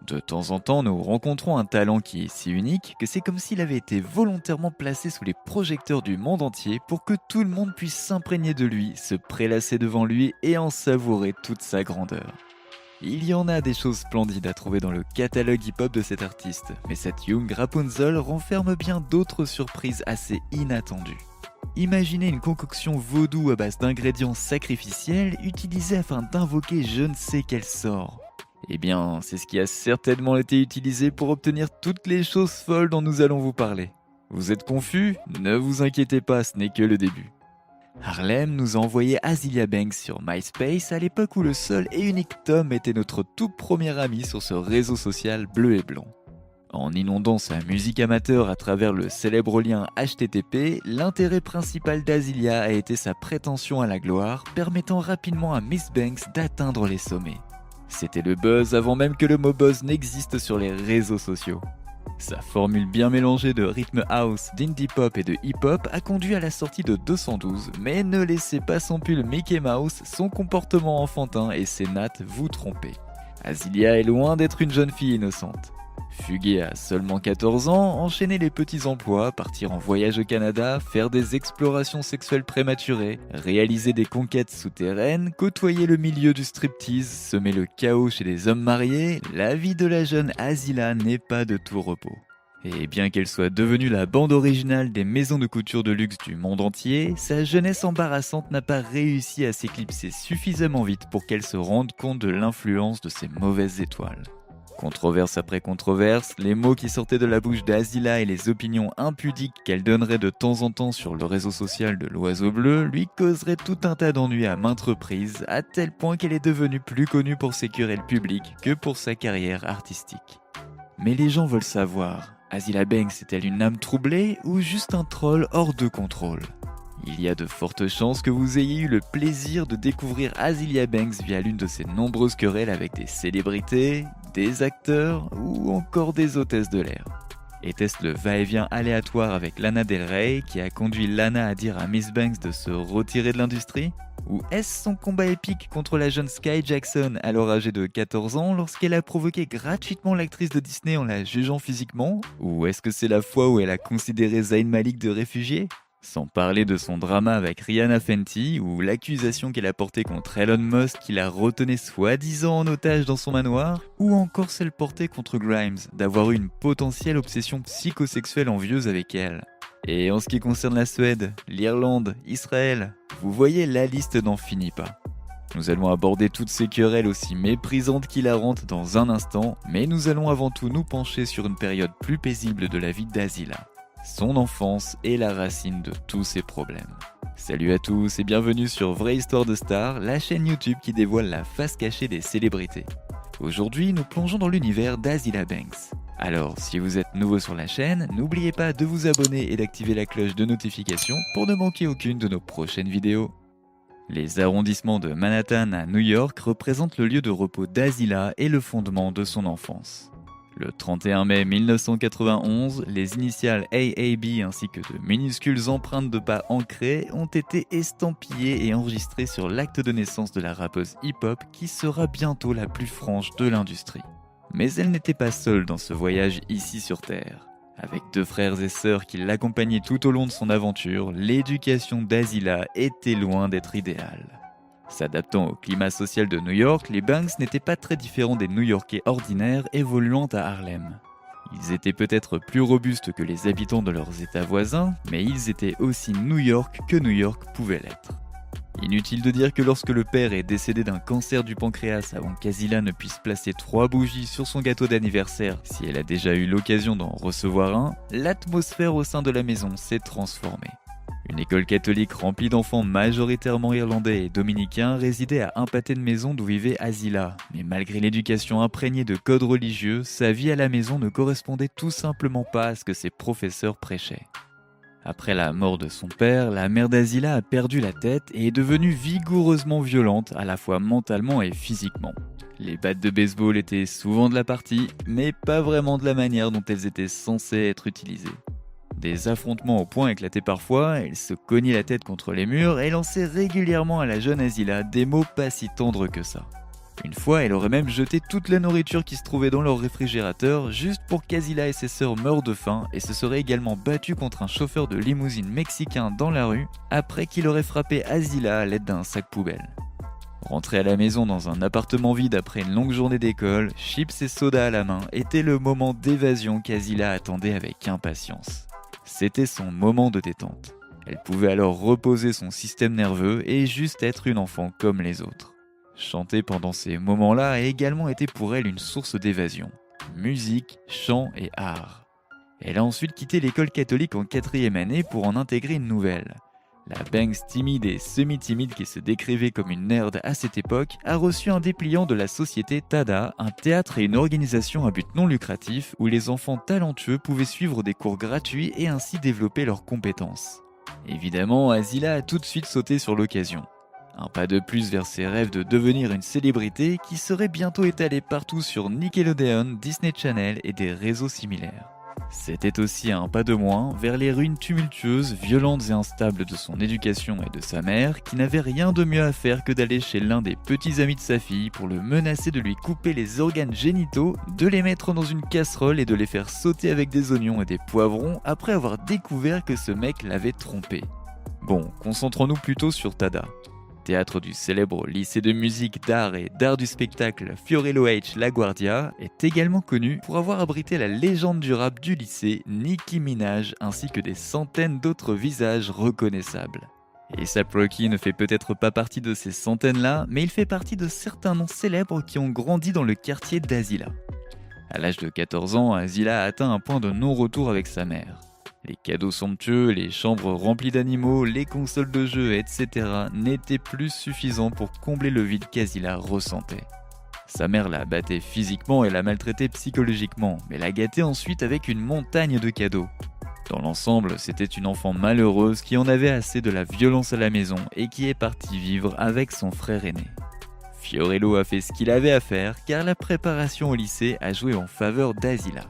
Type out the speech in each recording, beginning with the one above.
De temps en temps, nous rencontrons un talent qui est si unique que c'est comme s'il avait été volontairement placé sous les projecteurs du monde entier pour que tout le monde puisse s'imprégner de lui, se prélasser devant lui et en savourer toute sa grandeur. Il y en a des choses splendides à trouver dans le catalogue hip-hop de cet artiste, mais cette Young Rapunzel renferme bien d'autres surprises assez inattendues. Imaginez une concoction vaudou à base d'ingrédients sacrificiels utilisés afin d'invoquer je ne sais quel sort. Eh bien, c'est ce qui a certainement été utilisé pour obtenir toutes les choses folles dont nous allons vous parler. Vous êtes confus? Ne vous inquiétez pas, ce n'est que le début. Harlem nous a envoyé Azealia Banks sur MySpace à l'époque où le seul et unique Tom était notre tout premier ami sur ce réseau social bleu et blanc. En inondant sa musique amateur à travers le célèbre lien HTTP, l'intérêt principal d'Azealia a été sa prétention à la gloire, permettant rapidement à Miss Banks d'atteindre les sommets. C'était le buzz avant même que le mot buzz n'existe sur les réseaux sociaux. Sa formule bien mélangée de rythme house, d'indie pop et de hip-hop a conduit à la sortie de 212, mais ne laissez pas son pull Mickey Mouse, son comportement enfantin et ses nattes vous tromper. Azealia est loin d'être une jeune fille innocente. Fuguer à seulement 14 ans, enchaîner les petits emplois, partir en voyage au Canada, faire des explorations sexuelles prématurées, réaliser des conquêtes souterraines, côtoyer le milieu du striptease, semer le chaos chez les hommes mariés, la vie de la jeune Azealia n'est pas de tout repos. Et bien qu'elle soit devenue la bande originale des maisons de couture de luxe du monde entier, sa jeunesse embarrassante n'a pas réussi à s'éclipser suffisamment vite pour qu'elle se rende compte de l'influence de ces mauvaises étoiles. Controverse après controverse, les mots qui sortaient de la bouche d'Azealia et les opinions impudiques qu'elle donnerait de temps en temps sur le réseau social de l'Oiseau Bleu lui causeraient tout un tas d'ennuis à maintes reprises, à tel point qu'elle est devenue plus connue pour ses querelles publiques que pour sa carrière artistique. Mais les gens veulent savoir, Azealia Banks est-elle une âme troublée ou juste un troll hors de contrôle ? Il y a de fortes chances que vous ayez eu le plaisir de découvrir Azealia Banks via l'une de ses nombreuses querelles avec des célébrités, des acteurs ou encore des hôtesses de l'air. Était-ce le va-et-vient aléatoire avec Lana Del Rey qui a conduit Lana à dire à Miss Banks de se retirer de l'industrie ? Ou est-ce son combat épique contre la jeune Sky Jackson, alors âgée de 14 ans, lorsqu'elle a provoqué gratuitement l'actrice de Disney en la jugeant physiquement ? Ou est-ce que c'est la fois où elle a considéré Zayn Malik de réfugié ? Sans parler de son drama avec Rihanna Fenty ou l'accusation qu'elle a portée contre Elon Musk qui la retenait soi-disant en otage dans son manoir, ou encore celle portée contre Grimes d'avoir eu une potentielle obsession psychosexuelle envieuse avec elle. Et en ce qui concerne la Suède, l'Irlande, Israël, vous voyez, la liste n'en finit pas. Nous allons aborder toutes ces querelles aussi méprisantes qu'hilarantes dans un instant, mais nous allons avant tout nous pencher sur une période plus paisible de la vie d'Azealia. Son enfance est la racine de tous ses problèmes. Salut à tous et bienvenue sur Vraie Histoire de Star, la chaîne YouTube qui dévoile la face cachée des célébrités. Aujourd'hui, nous plongeons dans l'univers d'Azealia Banks. Alors, si vous êtes nouveau sur la chaîne, n'oubliez pas de vous abonner et d'activer la cloche de notification pour ne manquer aucune de nos prochaines vidéos. Les arrondissements de Manhattan à New York représentent le lieu de repos d'Azealia et le fondement de son enfance. Le 31 mai 1991, les initiales AAB ainsi que de minuscules empreintes de pas ancrées ont été estampillées et enregistrées sur l'acte de naissance de la rappeuse hip-hop qui sera bientôt la plus franche de l'industrie. Mais elle n'était pas seule dans ce voyage ici sur Terre. Avec deux frères et sœurs qui l'accompagnaient tout au long de son aventure, l'éducation d'Azealia était loin d'être idéale. S'adaptant au climat social de New York, les Banks n'étaient pas très différents des New-Yorkais ordinaires évoluant à Harlem. Ils étaient peut-être plus robustes que les habitants de leurs États voisins, mais ils étaient aussi New York que New York pouvait l'être. Inutile de dire que lorsque le père est décédé d'un cancer du pancréas avant qu'Azealia ne puisse placer 3 bougies sur son gâteau d'anniversaire si elle a déjà eu l'occasion d'en recevoir un, l'atmosphère au sein de la maison s'est transformée. Une école catholique remplie d'enfants majoritairement irlandais et dominicains résidait à un pâté de maison d'où vivait Azealia. Mais malgré l'éducation imprégnée de codes religieux, sa vie à la maison ne correspondait tout simplement pas à ce que ses professeurs prêchaient. Après la mort de son père, la mère d'Azealia a perdu la tête et est devenue vigoureusement violente, à la fois mentalement et physiquement. Les battes de baseball étaient souvent de la partie, mais pas vraiment de la manière dont elles étaient censées être utilisées. Des affrontements au poing éclataient parfois, elle se cognait la tête contre les murs et lançait régulièrement à la jeune Azealia des mots pas si tendres que ça. Une fois, elle aurait même jeté toute la nourriture qui se trouvait dans leur réfrigérateur juste pour qu'Azila et ses sœurs meurent de faim et se serait également battue contre un chauffeur de limousine mexicain dans la rue après qu'il aurait frappé Azila à l'aide d'un sac poubelle. Rentrer à la maison dans un appartement vide après une longue journée d'école, chips et soda à la main, était le moment d'évasion qu'Azila attendait avec impatience. C'était son moment de détente. Elle pouvait alors reposer son système nerveux et juste être une enfant comme les autres. Chanter pendant ces moments-là a également été pour elle une source d'évasion. Musique, chant et art. Elle a ensuite quitté l'école catholique en 4e année pour en intégrer une nouvelle. La Banks timide et semi-timide qui se décrivait comme une nerd à cette époque a reçu un dépliant de la société Tada, un théâtre et une organisation à but non lucratif où les enfants talentueux pouvaient suivre des cours gratuits et ainsi développer leurs compétences. Évidemment, Azila a tout de suite sauté sur l'occasion. Un pas de plus vers ses rêves de devenir une célébrité qui serait bientôt étalée partout sur Nickelodeon, Disney Channel et des réseaux similaires. C'était aussi un pas de moins vers les ruines tumultueuses, violentes et instables de son éducation et de sa mère, qui n'avait rien de mieux à faire que d'aller chez l'un des petits amis de sa fille pour le menacer de lui couper les organes génitaux, de les mettre dans une casserole et de les faire sauter avec des oignons et des poivrons après avoir découvert que ce mec l'avait trompé. Bon, concentrons-nous plutôt sur Tada. Théâtre du célèbre lycée de musique, d'art et d'art du spectacle Fiorello H. LaGuardia, est également connu pour avoir abrité la légende du rap du lycée, Nicki Minaj, ainsi que des centaines d'autres visages reconnaissables. A$AP Rocky ne fait peut-être pas partie de ces centaines-là, mais il fait partie de certains noms célèbres qui ont grandi dans le quartier d'Azila. À l'âge de 14 ans, Azila a atteint un point de non-retour avec sa mère. Les cadeaux somptueux, les chambres remplies d'animaux, les consoles de jeux, etc. n'étaient plus suffisants pour combler le vide qu'Azila ressentait. Sa mère la battait physiquement et la maltraitait psychologiquement, mais la gâtait ensuite avec une montagne de cadeaux. Dans l'ensemble, c'était une enfant malheureuse qui en avait assez de la violence à la maison et qui est partie vivre avec son frère aîné. Fiorello a fait ce qu'il avait à faire car la préparation au lycée a joué en faveur d'Azila.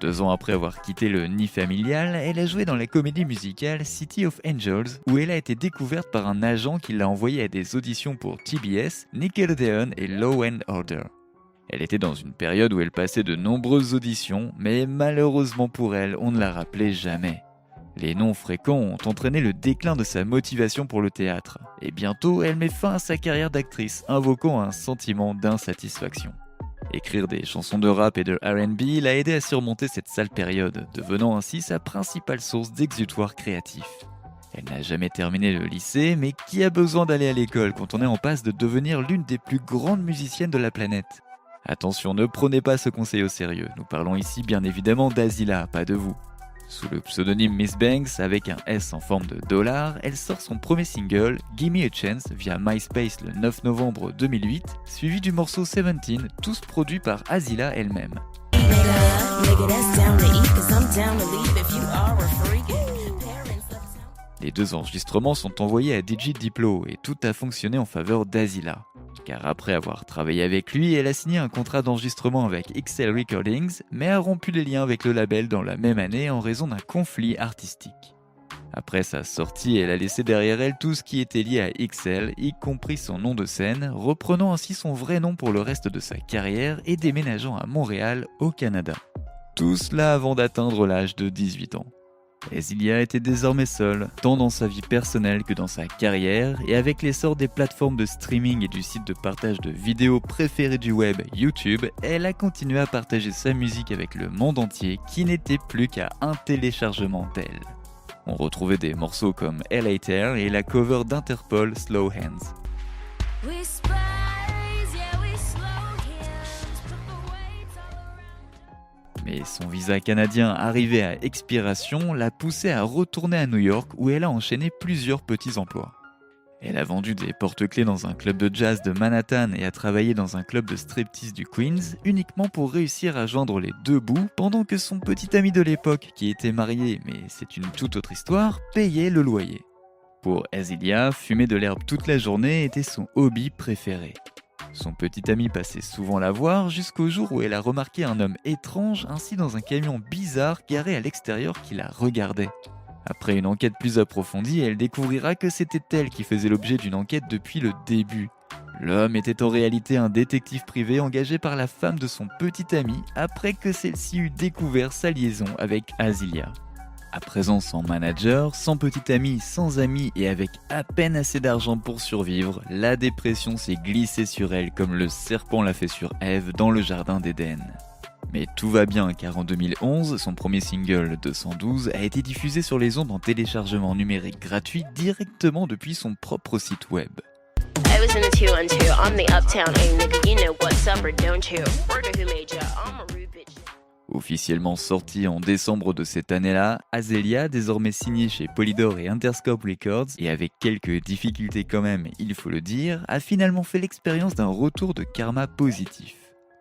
2 ans après avoir quitté le nid familial, elle a joué dans la comédie musicale City of Angels, où elle a été découverte par un agent qui l'a envoyée à des auditions pour TBS, Nickelodeon et Law & Order. Elle était dans une période où elle passait de nombreuses auditions, mais malheureusement pour elle, on ne la rappelait jamais. Les noms fréquents ont entraîné le déclin de sa motivation pour le théâtre, et bientôt elle met fin à sa carrière d'actrice, invoquant un sentiment d'insatisfaction. Écrire des chansons de rap et de R&B l'a aidé à surmonter cette sale période, devenant ainsi sa principale source d'exutoire créatif. Elle n'a jamais terminé le lycée, mais qui a besoin d'aller à l'école quand on est en passe de devenir l'une des plus grandes musiciennes de la planète ? Attention, ne prenez pas ce conseil au sérieux, nous parlons ici bien évidemment d'Azila, pas de vous. Sous le pseudonyme Miss Banks, avec un S en forme de $, elle sort son premier single, Gimme a Chance, via MySpace le 9 novembre 2008, suivi du morceau 17, tous produits par Azila elle-même. Les 2 enregistrements sont envoyés à DJ Diplo et tout a fonctionné en faveur d'Azila. Car après avoir travaillé avec lui, elle a signé un contrat d'enregistrement avec XL Recordings, mais a rompu les liens avec le label dans la même année en raison d'un conflit artistique. Après sa sortie, elle a laissé derrière elle tout ce qui était lié à XL, y compris son nom de scène, reprenant ainsi son vrai nom pour le reste de sa carrière et déménageant à Montréal, au Canada. Tout cela avant d'atteindre l'âge de 18 ans. Azila était désormais seule, tant dans sa vie personnelle que dans sa carrière, et avec l'essor des plateformes de streaming et du site de partage de vidéos préféré du web, YouTube, elle a continué à partager sa musique avec le monde entier qui n'était plus qu'à un téléchargement d'elle. On retrouvait des morceaux comme LA Terre et la cover d'Interpol Slow Hands. Mais son visa canadien arrivé à expiration l'a poussée à retourner à New York où elle a enchaîné plusieurs petits emplois. Elle a vendu des porte-clés dans un club de jazz de Manhattan et a travaillé dans un club de striptease du Queens uniquement pour réussir à joindre les 2 bouts pendant que son petit ami de l'époque, qui était marié, mais c'est une toute autre histoire, payait le loyer. Pour Azila, fumer de l'herbe toute la journée était son hobby préféré. Son petit ami passait souvent la voir jusqu'au jour où elle a remarqué un homme étrange ainsi dans un camion bizarre garé à l'extérieur qui la regardait. Après une enquête plus approfondie, elle découvrira que c'était elle qui faisait l'objet d'une enquête depuis le début. L'homme était en réalité un détective privé engagé par la femme de son petit ami après que celle-ci eut découvert sa liaison avec Azealia. À présent sans manager, sans petit ami, sans amis et avec à peine assez d'argent pour survivre, la dépression s'est glissée sur elle comme le serpent l'a fait sur Ève dans le jardin d'Éden. Mais tout va bien car en 2011, son premier single 212 a été diffusé sur les ondes en téléchargement numérique gratuit directement depuis son propre site web. I was in a 212. I'm the uptown A nigga. You know what's up or don't you? Word who made ya? I'm a rude bitch. Officiellement sorti en décembre de cette année-là, Azealia, désormais signée chez Polydor et Interscope Records, et avec quelques difficultés quand même, il faut le dire, a finalement fait l'expérience d'un retour de karma positif.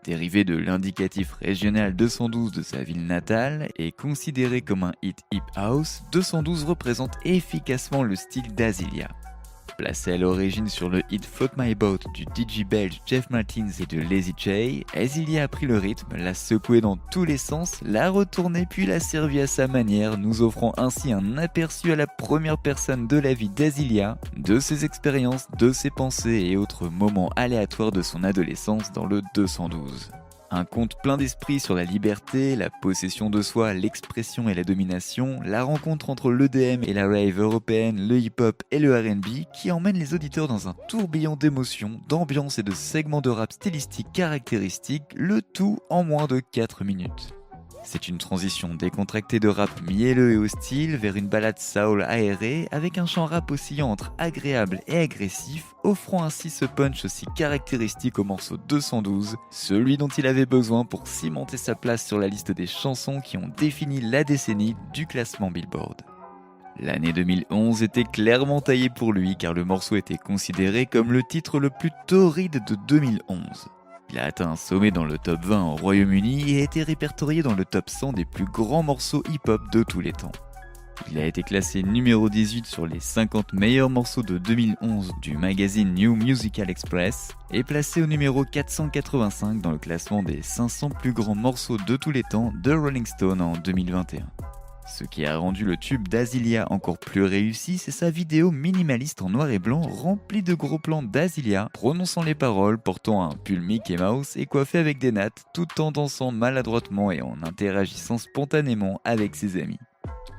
Dérivé de l'indicatif régional 212 de sa ville natale et considéré comme un hit hip house, 212 représente efficacement le style d'Azealia. Placé à l'origine sur le hit Float My Boat du DJ belge Jeff Martins et de Lazy J, Azealia a pris le rythme, l'a secoué dans tous les sens, l'a retourné puis l'a servi à sa manière, nous offrant ainsi un aperçu à la première personne de la vie d'Azealia, de ses expériences, de ses pensées et autres moments aléatoires de son adolescence dans le 212. Un conte plein d'esprit sur la liberté, la possession de soi, l'expression et la domination, la rencontre entre l'EDM et la rave européenne, le hip-hop et le R&B qui emmène les auditeurs dans un tourbillon d'émotions, d'ambiance et de segments de rap stylistiques caractéristiques, le tout en moins de 4 minutes. C'est une transition décontractée de rap mielleux et hostile vers une ballade soul aérée avec un chant rap oscillant entre agréable et agressif, offrant ainsi ce punch aussi caractéristique au morceau 212, celui dont il avait besoin pour cimenter sa place sur la liste des chansons qui ont défini la décennie du classement Billboard. L'année 2011 était clairement taillée pour lui car le morceau était considéré comme le titre le plus torride de 2011. Il a atteint un sommet dans le top 20 au Royaume-Uni et a été répertorié dans le top 100 des plus grands morceaux hip-hop de tous les temps. Il a été classé numéro 18 sur les 50 meilleurs morceaux de 2011 du magazine New Musical Express et placé au numéro 485 dans le classement des 500 plus grands morceaux de tous les temps de Rolling Stone en 2021. Ce qui a rendu le tube d'Azealia encore plus réussi, c'est sa vidéo minimaliste en noir et blanc remplie de gros plans d'Azealia, prononçant les paroles, portant un pull Mickey Mouse et coiffé avec des nattes, tout en dansant maladroitement et en interagissant spontanément avec ses amis.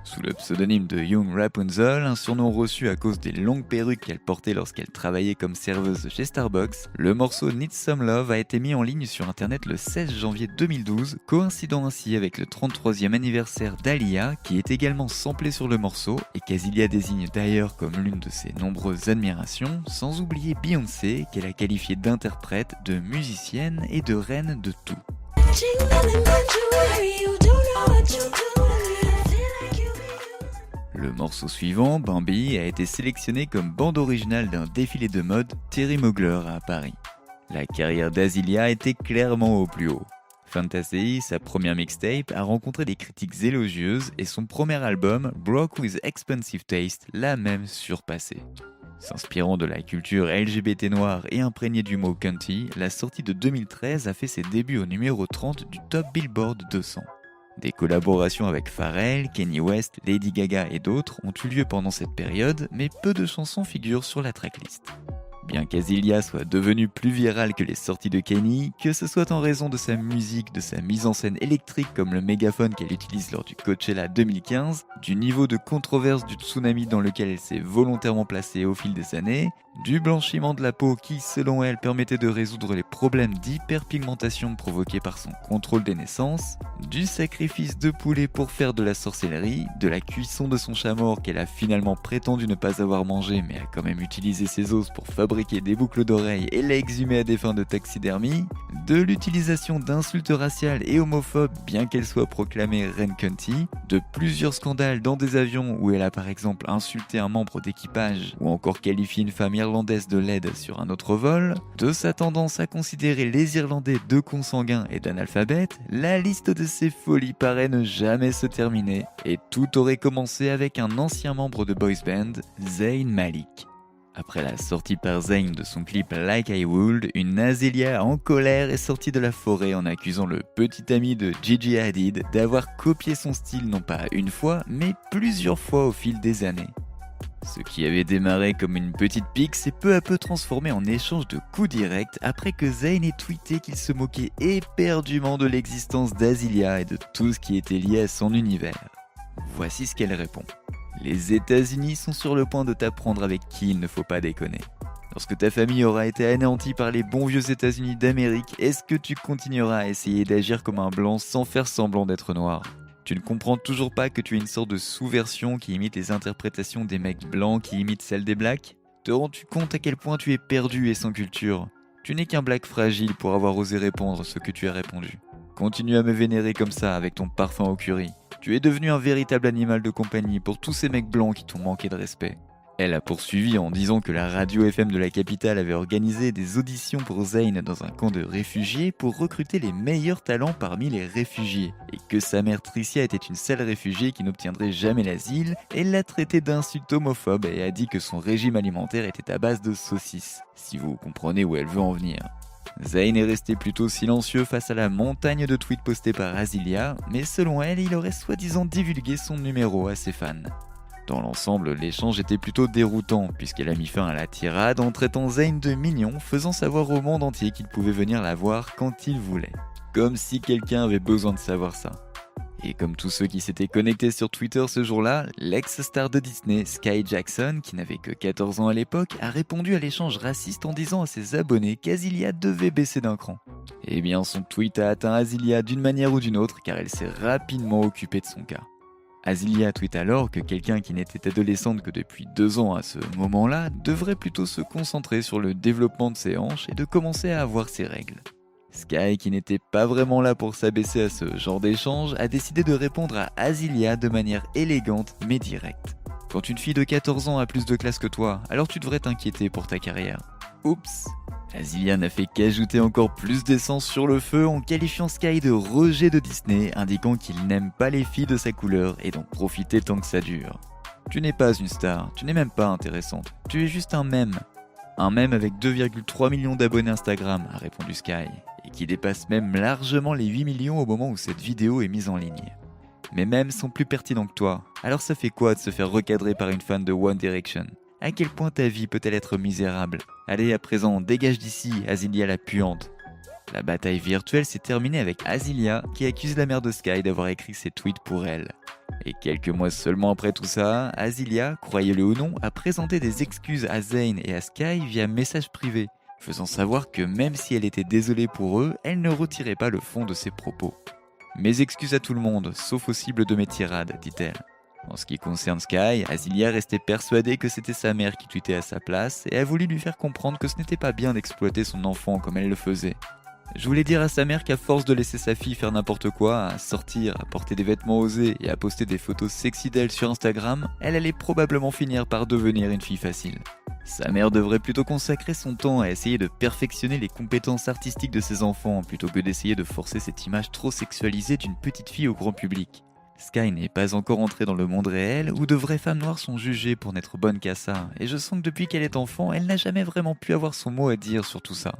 Sous le pseudonyme de Young Rapunzel, un surnom reçu à cause des longues perruques qu'elle portait lorsqu'elle travaillait comme serveuse chez Starbucks, le morceau Need Some Love a été mis en ligne sur internet le 16 janvier 2012, coïncidant ainsi avec le 33e anniversaire d'Aaliyah, qui est également samplé sur le morceau et qu'Azealia désigne d'ailleurs comme l'une de ses nombreuses admirations, sans oublier Beyoncé, qu'elle a qualifiée d'interprète, de musicienne et de reine de tout. Le morceau suivant, Bambi, a été sélectionné comme bande originale d'un défilé de mode Thierry Mugler à Paris. La carrière d'Azealia était clairement au plus haut. Fantasy, sa première mixtape, a rencontré des critiques élogieuses et son premier album, Broke with Expensive Taste, l'a même surpassé. S'inspirant de la culture LGBT noire et imprégnée du mot country, la sortie de 2013 a fait ses débuts au numéro 30 du Top Billboard 200. Des collaborations avec Pharrell, Kanye West, Lady Gaga et d'autres ont eu lieu pendant cette période, mais peu de chansons figurent sur la tracklist. Bien qu'Azealia soit devenue plus virale que les sorties de Kanye, que ce soit en raison de sa musique, de sa mise en scène électrique comme le mégaphone qu'elle utilise lors du Coachella 2015, du niveau de controverse du tsunami dans lequel elle s'est volontairement placée au fil des années, du blanchiment de la peau qui, selon elle, permettait de résoudre les problèmes d'hyperpigmentation provoqués par son contrôle des naissances, du sacrifice de poulet pour faire de la sorcellerie, de la cuisson de son chat mort qu'elle a finalement prétendu ne pas avoir mangé mais a quand même utilisé ses os pour fabriquer des boucles d'oreilles et l'a exhumé à des fins de taxidermie, de l'utilisation d'insultes raciales et homophobes bien qu'elle soit proclamée reine cunty, de plusieurs scandales dans des avions où elle a par exemple insulté un membre d'équipage ou encore qualifié une femme irlandaise de laide sur un autre vol, de sa tendance à considérer les Irlandais de consanguins et d'analphabètes, la liste de ses folies paraît ne jamais se terminer et tout aurait commencé avec un ancien membre de boys band, Zayn Malik. Après la sortie par Zayn de son clip Like I Would, une Azealia en colère est sortie de la forêt en accusant le petit ami de Gigi Hadid d'avoir copié son style non pas une fois, mais plusieurs fois au fil des années. Ce qui avait démarré comme une petite pique s'est peu à peu transformé en échange de coups directs après que Zayn ait tweeté qu'il se moquait éperdument de l'existence d'Azilia et de tout ce qui était lié à son univers. Voici ce qu'elle répond. Les États-Unis sont sur le point de t'apprendre avec qui il ne faut pas déconner. Lorsque ta famille aura été anéantie par les bons vieux États-Unis d'Amérique, est-ce que tu continueras à essayer d'agir comme un blanc sans faire semblant d'être noir ? Tu ne comprends toujours pas que tu es une sorte de sous-version qui imite les interprétations des mecs blancs qui imitent celles des blacks ? Te rends-tu compte à quel point tu es perdu et sans culture ? Tu n'es qu'un black fragile pour avoir osé répondre ce que tu as répondu. Continue à me vénérer comme ça avec ton parfum au curry. Tu es devenu un véritable animal de compagnie pour tous ces mecs blancs qui t'ont manqué de respect. Elle a poursuivi en disant que la radio FM de la capitale avait organisé des auditions pour Zayn dans un camp de réfugiés pour recruter les meilleurs talents parmi les réfugiés, et que sa mère Tricia était une seule réfugiée qui n'obtiendrait jamais l'asile, et l'a traité d'insulte homophobe et a dit que son régime alimentaire était à base de saucisses, si vous comprenez où elle veut en venir. Zayn est resté plutôt silencieux face à la montagne de tweets postés par Azilia, mais selon elle, il aurait soi-disant divulgué son numéro à ses fans. Dans l'ensemble, l'échange était plutôt déroutant, puisqu'elle a mis fin à la tirade en traitant Zayn de mignon, faisant savoir au monde entier qu'il pouvait venir la voir quand il voulait. Comme si quelqu'un avait besoin de savoir ça. Et comme tous ceux qui s'étaient connectés sur Twitter ce jour-là, l'ex-star de Disney, Sky Jackson, qui n'avait que 14 ans à l'époque, a répondu à l'échange raciste en disant à ses abonnés qu'Azilia devait baisser d'un cran. Eh bien, son tweet a atteint Azilia d'une manière ou d'une autre, car elle s'est rapidement occupée de son cas. Azilia tweet alors que quelqu'un qui n'était adolescente que depuis 2 ans à ce moment-là devrait plutôt se concentrer sur le développement de ses hanches et de commencer à avoir ses règles. Sky, qui n'était pas vraiment là pour s'abaisser à ce genre d'échange, a décidé de répondre à Azilia de manière élégante mais directe. Quand une fille de 14 ans a plus de classe que toi, alors tu devrais t'inquiéter pour ta carrière. Oups! Azilia n'a fait qu'ajouter encore plus d'essence sur le feu en qualifiant Sky de rejet de Disney, indiquant qu'il n'aime pas les filles de sa couleur et d'en profiter tant que ça dure. Tu n'es pas une star, tu n'es même pas intéressante, tu es juste un mème. Un mème avec 2,3 millions d'abonnés Instagram, a répondu Sky, et qui dépasse même largement les 8 millions au moment où cette vidéo est mise en ligne. Mes mèmes sont plus pertinents que toi, alors ça fait quoi de se faire recadrer par une fan de One Direction ? À quel point ta vie peut-elle être misérable ? Allez, à présent, dégage d'ici, Azilia la puante. La bataille virtuelle s'est terminée avec Azilia qui accuse la mère de Sky d'avoir écrit ses tweets pour elle. Et quelques mois seulement après tout ça, Azilia, croyez-le ou non, a présenté des excuses à Zayn et à Sky via message privé, faisant savoir que même si elle était désolée pour eux, elle ne retirait pas le fond de ses propos. Mes excuses à tout le monde, sauf aux cibles de mes tirades, dit-elle. En ce qui concerne Sky, Azilia restait persuadée que c'était sa mère qui tweetait à sa place et a voulu lui faire comprendre que ce n'était pas bien d'exploiter son enfant comme elle le faisait. Je voulais dire à sa mère qu'à force de laisser sa fille faire n'importe quoi, à sortir, à porter des vêtements osés et à poster des photos sexy d'elle sur Instagram, elle allait probablement finir par devenir une fille facile. Sa mère devrait plutôt consacrer son temps à essayer de perfectionner les compétences artistiques de ses enfants plutôt que d'essayer de forcer cette image trop sexualisée d'une petite fille au grand public. Sky n'est pas encore entrée dans le monde réel où de vraies femmes noires sont jugées pour n'être bonnes qu'à ça, et je sens que depuis qu'elle est enfant, elle n'a jamais vraiment pu avoir son mot à dire sur tout ça.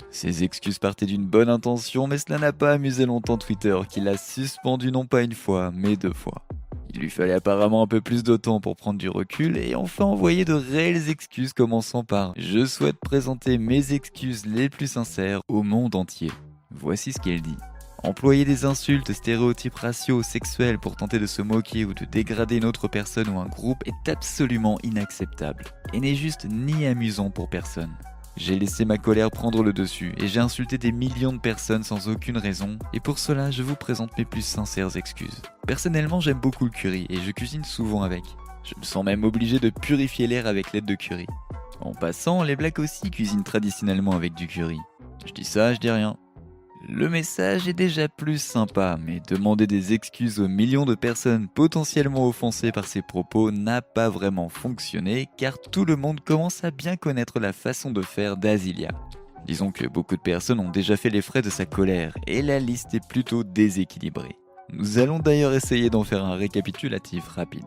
Ses excuses partaient d'une bonne intention, mais cela n'a pas amusé longtemps Twitter, qui l'a suspendu non pas une fois, mais 2 fois. Il lui fallait apparemment un peu plus de temps pour prendre du recul et enfin envoyer de réelles excuses commençant par « Je souhaite présenter mes excuses les plus sincères au monde entier ». Voici ce qu'elle dit. Employer des insultes, stéréotypes raciaux, sexuels pour tenter de se moquer ou de dégrader une autre personne ou un groupe est absolument inacceptable et n'est juste ni amusant pour personne. J'ai laissé ma colère prendre le dessus et j'ai insulté des millions de personnes sans aucune raison et pour cela je vous présente mes plus sincères excuses. Personnellement j'aime beaucoup le curry et je cuisine souvent avec. Je me sens même obligé de purifier l'air avec l'aide de curry. En passant, les blacks aussi cuisinent traditionnellement avec du curry. Je dis ça, je dis rien. Le message est déjà plus sympa, mais demander des excuses aux millions de personnes potentiellement offensées par ces propos n'a pas vraiment fonctionné car tout le monde commence à bien connaître la façon de faire d'Azilia. Disons que beaucoup de personnes ont déjà fait les frais de sa colère et la liste est plutôt déséquilibrée. Nous allons d'ailleurs essayer d'en faire un récapitulatif rapide.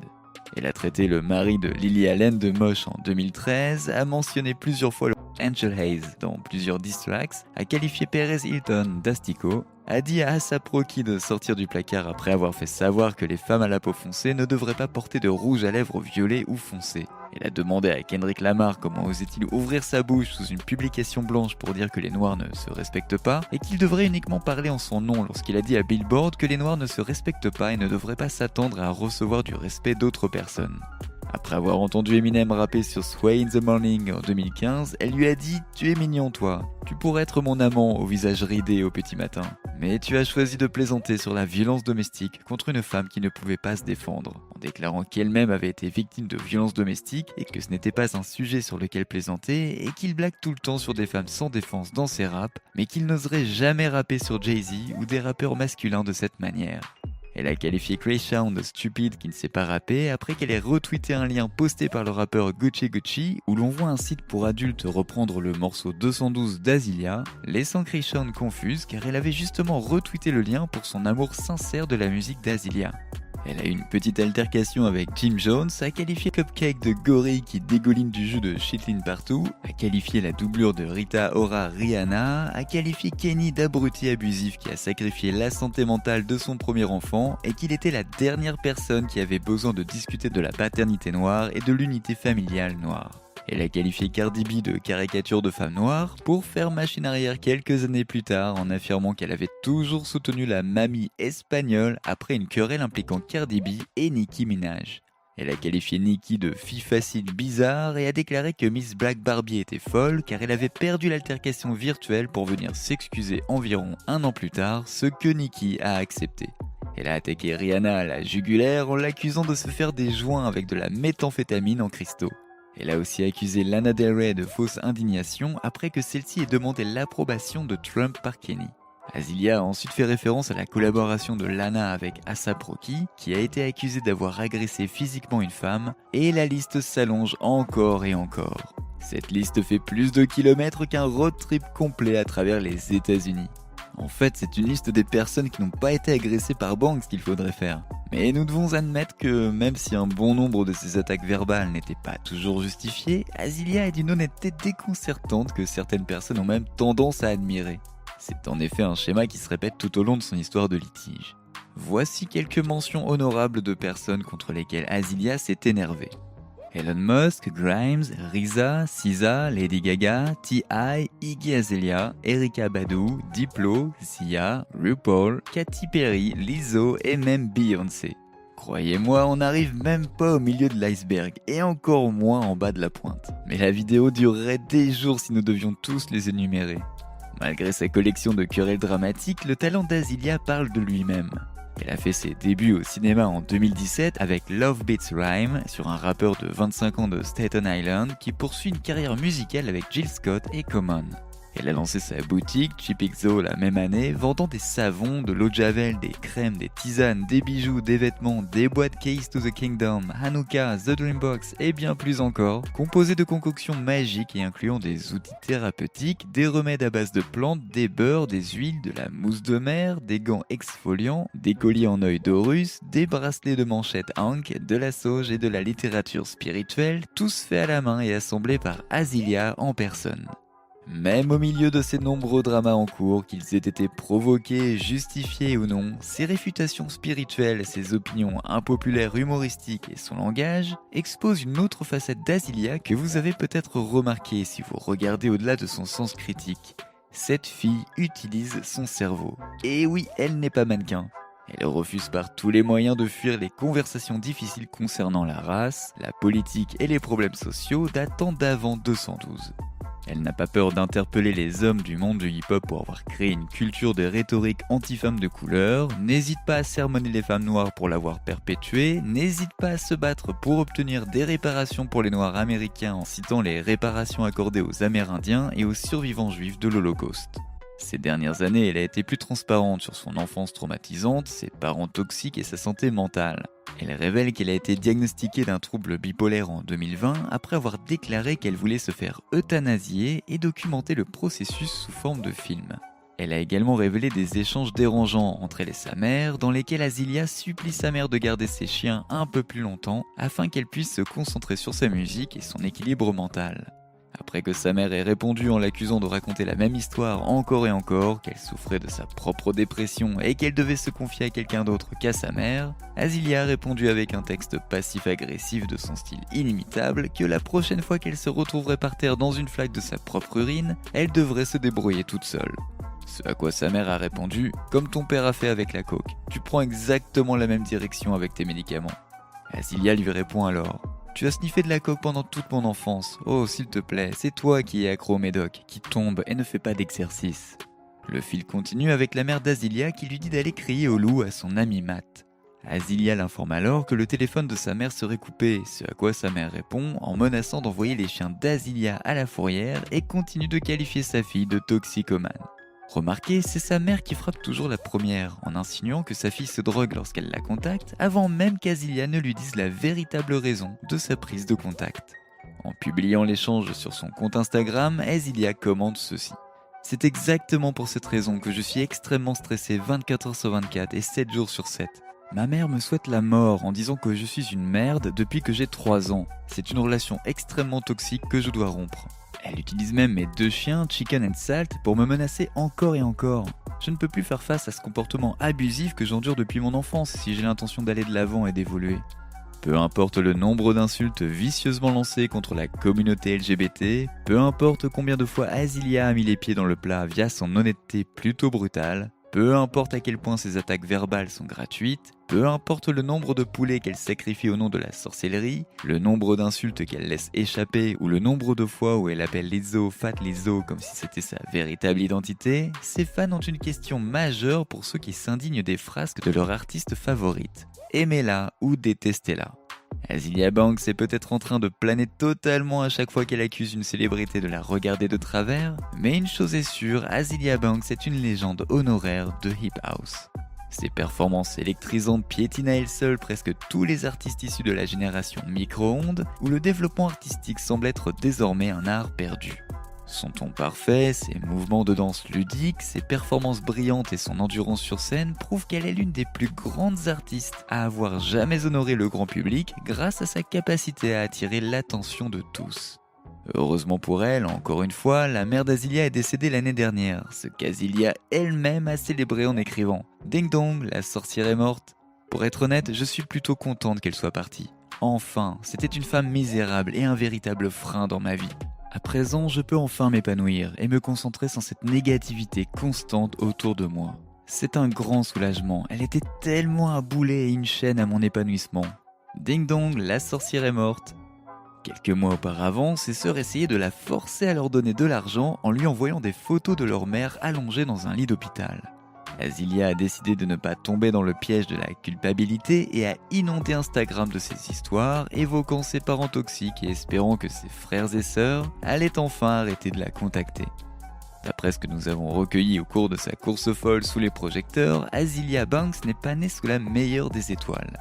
Elle a traité le mari de Lily Allen de moche en 2013, a mentionné plusieurs fois Angel Hayes dans plusieurs diss tracks, a qualifié Perez Hilton d'asticot, a dit à A$AP Rocky de sortir du placard après avoir fait savoir que les femmes à la peau foncée ne devraient pas porter de rouge à lèvres violet ou foncé. Elle a demandé à Kendrick Lamar comment osait-il ouvrir sa bouche sous une publication blanche pour dire que les Noirs ne se respectent pas et qu'il devrait uniquement parler en son nom lorsqu'il a dit à Billboard que les Noirs ne se respectent pas et ne devraient pas s'attendre à recevoir du respect d'autres personnes. Après avoir entendu Eminem rapper sur Sway in the Morning en 2015, elle lui a dit « Tu es mignon toi, tu pourrais être mon amant au visage ridé au petit matin. Mais tu as choisi de plaisanter sur la violence domestique contre une femme qui ne pouvait pas se défendre, en déclarant qu'elle-même avait été victime de violences domestiques et que ce n'était pas un sujet sur lequel plaisanter et qu'il blague tout le temps sur des femmes sans défense dans ses raps, mais qu'il n'oserait jamais rapper sur Jay-Z ou des rappeurs masculins de cette manière. » Elle a qualifié Kreayshawn de stupide qui ne sait pas rapper après qu'elle ait retweeté un lien posté par le rappeur Gucci Gucci où l'on voit un site pour adultes reprendre le morceau 212 d'Azilia, laissant Kreayshawn confuse car elle avait justement retweeté le lien pour son amour sincère de la musique d'Azilia. Elle a eu une petite altercation avec Jim Jones, a qualifié Cupcake de gorille qui dégouline du jus de Chitlin partout, a qualifié la doublure de Rita Ora Rihanna, a qualifié Kenny d'abruti abusif qui a sacrifié la santé mentale de son premier enfant et qu'il était la dernière personne qui avait besoin de discuter de la paternité noire et de l'unité familiale noire. Elle a qualifié Cardi B de caricature de femme noire pour faire machine arrière quelques années plus tard en affirmant qu'elle avait toujours soutenu la mamie espagnole après une querelle impliquant Cardi B et Nicki Minaj. Elle a qualifié Nicki de fille facile bizarre et a déclaré que Miss Black Barbie était folle car elle avait perdu l'altercation virtuelle pour venir s'excuser environ un an plus tard, ce que Nicki a accepté. Elle a attaqué Rihanna à la jugulaire en l'accusant de se faire des joints avec de la méthamphétamine en cristaux. Elle a aussi accusé Lana Del Rey de fausse indignation après que celle-ci ait demandé l'approbation de Trump par Kenny. Azilia a ensuite fait référence à la collaboration de Lana avec A$AP Rocky, qui a été accusé d'avoir agressé physiquement une femme, et la liste s'allonge encore et encore. Cette liste fait plus de kilomètres qu'un road trip complet à travers les États-Unis. En fait, c'est une liste des personnes qui n'ont pas été agressées par Banks qu'il faudrait faire. Mais nous devons admettre que même si un bon nombre de ces attaques verbales n'étaient pas toujours justifiées, Azilia est d'une honnêteté déconcertante que certaines personnes ont même tendance à admirer. C'est en effet un schéma qui se répète tout au long de son histoire de litige. Voici quelques mentions honorables de personnes contre lesquelles Azilia s'est énervée. Elon Musk, Grimes, RZA, SZA, Lady Gaga, T.I., Iggy Azalea, Erykah Badu, Diplo, Sia, RuPaul, Katy Perry, Lizzo et même Beyoncé. Croyez-moi, on n'arrive même pas au milieu de l'iceberg et encore moins en bas de la pointe. Mais la vidéo durerait des jours si nous devions tous les énumérer. Malgré sa collection de querelles dramatiques, le talent d'Azilia parle de lui-même. Elle a fait ses débuts au cinéma en 2017 avec Love Beats Rhyme sur un rappeur de 25 ans de Staten Island qui poursuit une carrière musicale avec Jill Scott et Common. Elle a lancé sa boutique Cheap XO la même année, vendant des savons, de l'eau de javel, des crèmes, des tisanes, des bijoux, des vêtements, des boîtes Keys to the Kingdom, Hanukkah, The Dreambox et bien plus encore, composées de concoctions magiques et incluant des outils thérapeutiques, des remèdes à base de plantes, des beurres, des huiles, de la mousse de mer, des gants exfoliants, des colliers en œil d'Horus, des bracelets de manchette Hank, de la sauge et de la littérature spirituelle, tous faits à la main et assemblés par Azilia en personne. Même au milieu de ces nombreux dramas en cours, qu'ils aient été provoqués, justifiés ou non, ses réfutations spirituelles, ses opinions impopulaires humoristiques et son langage exposent une autre facette d'Azilia que vous avez peut-être remarqué si vous regardez au-delà de son sens critique. Cette fille utilise son cerveau. Et oui, elle n'est pas mannequin. Elle refuse par tous les moyens de fuir les conversations difficiles concernant la race, la politique et les problèmes sociaux datant d'avant 212. Elle n'a pas peur d'interpeller les hommes du monde du hip-hop pour avoir créé une culture de rhétorique anti-femmes de couleur, n'hésite pas à sermonner les femmes noires pour l'avoir perpétuée, n'hésite pas à se battre pour obtenir des réparations pour les noirs américains en citant les réparations accordées aux Amérindiens et aux survivants juifs de l'Holocauste. Ces dernières années, elle a été plus transparente sur son enfance traumatisante, ses parents toxiques et sa santé mentale. Elle révèle qu'elle a été diagnostiquée d'un trouble bipolaire en 2020 après avoir déclaré qu'elle voulait se faire euthanasier et documenter le processus sous forme de film. Elle a également révélé des échanges dérangeants entre elle et sa mère, dans lesquels Azilia supplie sa mère de garder ses chiens un peu plus longtemps afin qu'elle puisse se concentrer sur sa musique et son équilibre mental. Après que sa mère ait répondu en l'accusant de raconter la même histoire encore et encore, qu'elle souffrait de sa propre dépression et qu'elle devait se confier à quelqu'un d'autre qu'à sa mère, Azilia a répondu avec un texte passif-agressif de son style inimitable que la prochaine fois qu'elle se retrouverait par terre dans une flaque de sa propre urine, elle devrait se débrouiller toute seule. Ce à quoi sa mère a répondu « Comme ton père a fait avec la coke, tu prends exactement la même direction avec tes médicaments ». Azilia lui répond alors « Tu as sniffé de la coke pendant toute mon enfance. Oh, s'il te plaît, c'est toi qui es accro au médoc, qui tombe et ne fait pas d'exercice. » Le fil continue avec la mère d'Azilia qui lui dit d'aller crier au loup à son ami Matt. Azilia l'informe alors que le téléphone de sa mère serait coupé, ce à quoi sa mère répond en menaçant d'envoyer les chiens d'Azilia à la fourrière et continue de qualifier sa fille de toxicomane. Remarquez, c'est sa mère qui frappe toujours la première, en insinuant que sa fille se drogue lorsqu'elle la contacte, avant même qu'Azilia ne lui dise la véritable raison de sa prise de contact. En publiant l'échange sur son compte Instagram, Azilia commente ceci. C'est exactement pour cette raison que je suis extrêmement stressé 24 heures sur 24 et 7 jours sur 7. Ma mère me souhaite la mort en disant que je suis une merde depuis que j'ai 3 ans. C'est une relation extrêmement toxique que je dois rompre. Elle utilise même mes 2 chiens, Chicken and Salt, pour me menacer encore et encore. Je ne peux plus faire face à ce comportement abusif que j'endure depuis mon enfance si j'ai l'intention d'aller de l'avant et d'évoluer. Peu importe le nombre d'insultes vicieusement lancées contre la communauté LGBT, peu importe combien de fois Azilia a mis les pieds dans le plat via son honnêteté plutôt brutale, peu importe à quel point ses attaques verbales sont gratuites, peu importe le nombre de poulets qu'elle sacrifie au nom de la sorcellerie, le nombre d'insultes qu'elle laisse échapper ou le nombre de fois où elle appelle Lizzo Fat Lizzo comme si c'était sa véritable identité, ses fans ont une question majeure pour ceux qui s'indignent des frasques de leur artiste favorite. Aimez-la ou détestez-la. Azilia Banks est peut-être en train de planer totalement à chaque fois qu'elle accuse une célébrité de la regarder de travers, mais une chose est sûre, Azilia Banks est une légende honoraire de Hip House. Ses performances électrisantes piétinent à elles seules presque tous les artistes issus de la génération micro-ondes, où le développement artistique semble être désormais un art perdu. Son ton parfait, ses mouvements de danse ludiques, ses performances brillantes et son endurance sur scène prouvent qu'elle est l'une des plus grandes artistes à avoir jamais honoré le grand public grâce à sa capacité à attirer l'attention de tous. Heureusement pour elle, encore une fois, la mère d'Azilia est décédée l'année dernière, ce qu'Azilia elle-même a célébré en écrivant « Ding dong, la sorcière est morte ». Pour être honnête, je suis plutôt contente qu'elle soit partie. Enfin, c'était une femme misérable et un véritable frein dans ma vie. À présent, je peux enfin m'épanouir et me concentrer sans cette négativité constante autour de moi. C'est un grand soulagement, elle était tellement un boulet et une chaîne à mon épanouissement. Ding dong, la sorcière est morte. Quelques mois auparavant, ses sœurs essayaient de la forcer à leur donner de l'argent en lui envoyant des photos de leur mère allongée dans un lit d'hôpital. Azilia a décidé de ne pas tomber dans le piège de la culpabilité et a inondé Instagram de ses histoires, évoquant ses parents toxiques et espérant que ses frères et sœurs allaient enfin arrêter de la contacter. D'après ce que nous avons recueilli au cours de sa course folle sous les projecteurs, Azilia Banks n'est pas née sous la meilleure des étoiles.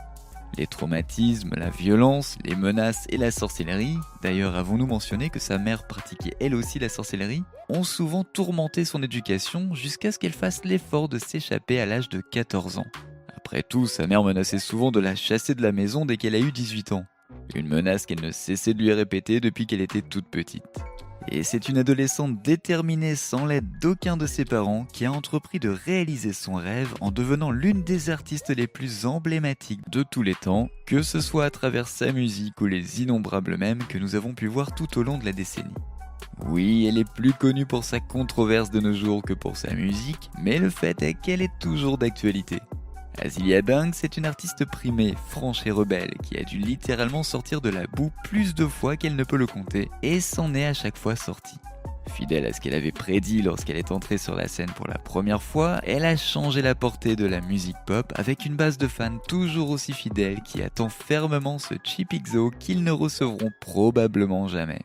Les traumatismes, la violence, les menaces et la sorcellerie, d'ailleurs avons-nous mentionné que sa mère pratiquait elle aussi la sorcellerie, ont souvent tourmenté son éducation jusqu'à ce qu'elle fasse l'effort de s'échapper à l'âge de 14 ans. Après tout, sa mère menaçait souvent de la chasser de la maison dès qu'elle a eu 18 ans. Une menace qu'elle ne cessait de lui répéter depuis qu'elle était toute petite. Et c'est une adolescente déterminée sans l'aide d'aucun de ses parents qui a entrepris de réaliser son rêve en devenant l'une des artistes les plus emblématiques de tous les temps, que ce soit à travers sa musique ou les innombrables mèmes que nous avons pu voir tout au long de la décennie. Oui, elle est plus connue pour sa controverse de nos jours que pour sa musique, mais le fait est qu'elle est toujours d'actualité. Azilia Banks est une artiste primée, franche et rebelle, qui a dû littéralement sortir de la boue plus de fois qu'elle ne peut le compter, et s'en est à chaque fois sortie. Fidèle à ce qu'elle avait prédit lorsqu'elle est entrée sur la scène pour la première fois, elle a changé la portée de la musique pop avec une base de fans toujours aussi fidèles qui attend fermement ce cheap XO qu'ils ne recevront probablement jamais.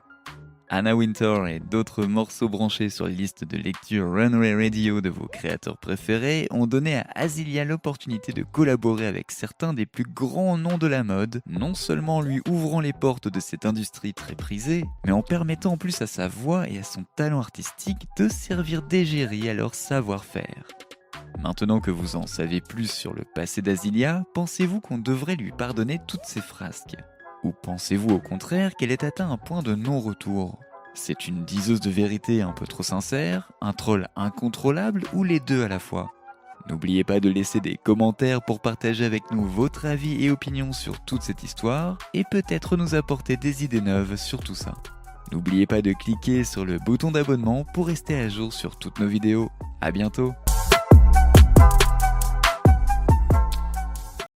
Anna Wintour et d'autres morceaux branchés sur les listes de lecture Runway Radio de vos créateurs préférés ont donné à Azilia l'opportunité de collaborer avec certains des plus grands noms de la mode, non seulement en lui ouvrant les portes de cette industrie très prisée, mais en permettant en plus à sa voix et à son talent artistique de servir d'égérie à leur savoir-faire. Maintenant que vous en savez plus sur le passé d'Azilia, pensez-vous qu'on devrait lui pardonner toutes ses frasques ? Ou pensez-vous au contraire qu'elle ait atteint un point de non-retour ? C'est une diseuse de vérité un peu trop sincère, un troll incontrôlable ou les deux à la fois? N'oubliez pas de laisser des commentaires pour partager avec nous votre avis et opinions sur toute cette histoire et peut-être nous apporter des idées neuves sur tout ça. N'oubliez pas de cliquer sur le bouton d'abonnement pour rester à jour sur toutes nos vidéos. À bientôt!